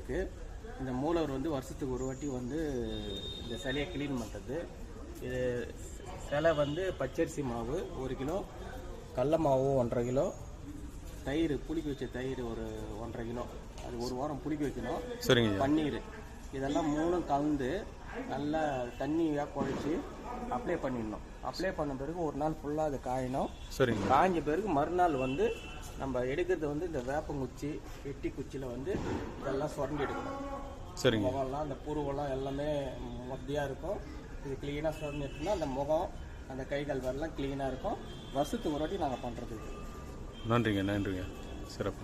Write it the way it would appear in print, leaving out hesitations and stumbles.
இருக்குது. இந்த மூலவர் வந்து வருஷத்துக்கு ஒரு வாட்டி வந்து இந்த சிலையை க்ளீன் பண்ணுறது. இது சிலை வந்து பச்சரிசி மாவு 1 கிலோ, கடல மாவு 1.5 கிலோ, தயிர் புளிக்க வச்ச தயிர் ஒரு 1.5 கிலோ, அது 1 வாரம் புளிக்க வைக்கணும். சரிங்க. பன்னீர் இதெல்லாம் 3 கலந்து நல்லா தண்ணியாக குழச்சி அப்ளை பண்ணிடணும். அப்ளை பண்ண பிறகு ஒரு நாள் ஃபுல்லாக அது காயணும். சரிங்க. காய்ஞ்ச பிறகு மறுநாள் வந்து நம்ம எடுக்கிறது வந்து இந்த வேப்பங்குச்சி வெட்டி குச்சியில் வந்து இதெல்லாம் சுரண்டி எடுக்கணும். சரிங்க. முகம்லாம் அந்த புருவெல்லாம் எல்லாமே மொத்தியாக இருக்கும். இது க்ளீனாக சுரண்டி எடுத்தோம்னா அந்த முகம் அந்த கை கால் வரலாம் க்ளீனாக இருக்கும். வருஷத்துக்கு ஒரு வாட்டி நாங்கள் பண்ணுறது. நன்றிங்க, நன்றிங்க, சிறப்பு.